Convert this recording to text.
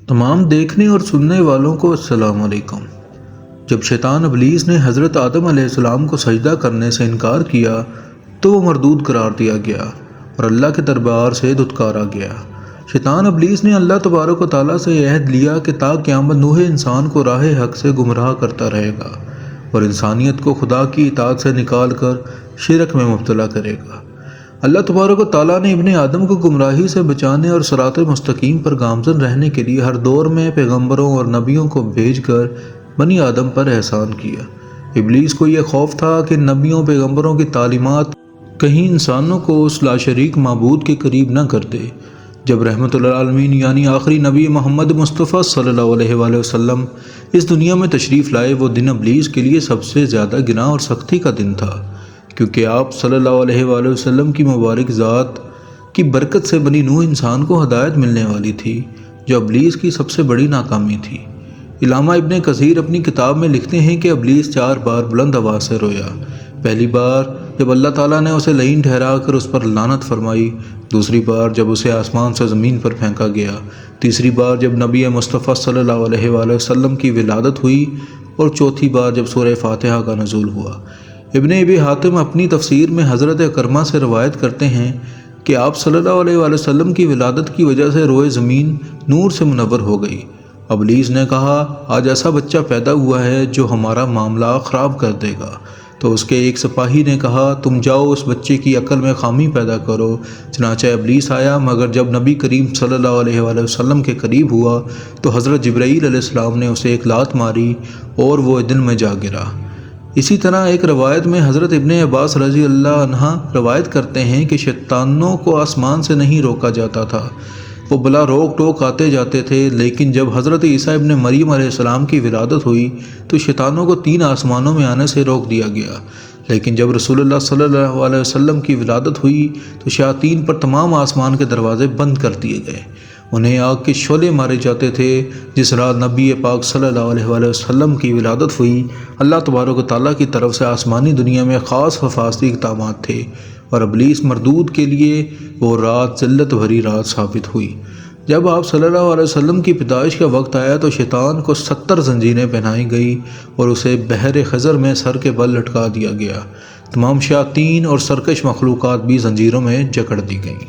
تمام دیکھنے اور سننے والوں کو السلام علیکم۔ جب شیطان ابلیس نے حضرت آدم علیہ السلام کو سجدہ کرنے سے انکار کیا تو وہ مردود قرار دیا گیا اور اللہ کے دربار سے دھتکارا گیا۔ شیطان ابلیس نے اللہ تبارک و تعالیٰ سے عہد لیا کہ تا قیامت نوح انسان کو راہ حق سے گمراہ کرتا رہے گا اور انسانیت کو خدا کی اطاعت سے نکال کر شرک میں مبتلا کرے گا۔ اللہ تبارک و تعالیٰ نے ابن آدم کو گمراہی سے بچانے اور صراط مستقیم پر گامزن رہنے کے لیے ہر دور میں پیغمبروں اور نبیوں کو بھیج کر بنی آدم پر احسان کیا۔ ابلیس کو یہ خوف تھا کہ نبیوں پیغمبروں کی تعلیمات کہیں انسانوں کو اس لاشریک معبود کے قریب نہ کر دے۔ جب رحمت للعالمین یعنی آخری نبی محمد مصطفیٰ صلی اللہ علیہ وآلہ وسلم اس دنیا میں تشریف لائے، وہ دن ابلیس کے لیے سب سے زیادہ گناہ اور سختی کا دن تھا، کیونکہ آپ صلی اللہ علیہ وآلہ وسلم کی مبارک ذات کی برکت سے بنی نوح انسان کو ہدایت ملنے والی تھی، جو ابلیس کی سب سے بڑی ناکامی تھی۔ علامہ ابن کثیر اپنی کتاب میں لکھتے ہیں کہ ابلیس 4 بار بلند آواز سے رویا۔ پہلی بار جب اللہ تعالیٰ نے اسے لعین ٹھہرا کر اس پر لعنت فرمائی، دوسری بار جب اسے آسمان سے زمین پر پھینکا گیا، تیسری بار جب نبی مصطفیٰ صلی اللہ علیہ وآلہ وسلم کی ولادت ہوئی، اور چوتھی بار جب سورہ فاتحہ کا نزول ہوا۔ ابن ابی حاتم اپنی تفسیر میں حضرت اکرمہ سے روایت کرتے ہیں کہ آپ صلی اللہ علیہ وآلہ وسلم کی ولادت کی وجہ سے روئے زمین نور سے منور ہو گئی۔ ابلیس نے کہا، آج ایسا بچہ پیدا ہوا ہے جو ہمارا معاملہ خراب کر دے گا۔ تو اس کے ایک سپاہی نے کہا، تم جاؤ اس بچے کی عقل میں خامی پیدا کرو۔ چنانچہ ابلیس آیا، مگر جب نبی کریم صلی اللہ علیہ وآلہ وسلم کے قریب ہوا تو حضرت جبرائیل علیہ السلام نے اسے ایک لات ماری اور وہ دل میں جا گرا۔ اسی طرح ایک روایت میں حضرت ابن عباس رضی اللہ عنہ روایت کرتے ہیں کہ شیطانوں کو آسمان سے نہیں روکا جاتا تھا، وہ بلا روک ٹوک آتے جاتے تھے، لیکن جب حضرت عیسیٰ ابن مریم علیہ السلام کی ولادت ہوئی تو شیطانوں کو 3 آسمانوں میں آنے سے روک دیا گیا، لیکن جب رسول اللہ صلی اللہ علیہ وسلم کی ولادت ہوئی تو شیاطین پر تمام آسمان کے دروازے بند کر دیے گئے، انہیں آگ کے شعلے مارے جاتے تھے۔ جس رات نبی پاک صلی اللہ علیہ وآلہ وسلم کی ولادت ہوئی، اللہ تبارک و تعالیٰ کی طرف سے آسمانی دنیا میں خاص حفاظتی اقدامات تھے، اور ابلیس مردود کے لیے وہ رات ذلت بھری رات ثابت ہوئی۔ جب آپ صلی اللہ علیہ وسلم کی پیدائش کا وقت آیا تو شیطان کو 70 زنجیریں پہنائی گئی اور اسے بحر خضر میں سر کے بل لٹکا دیا گیا۔ تمام شیاطین اور سرکش مخلوقات بھی زنجیروں میں جکڑ دی گئیں۔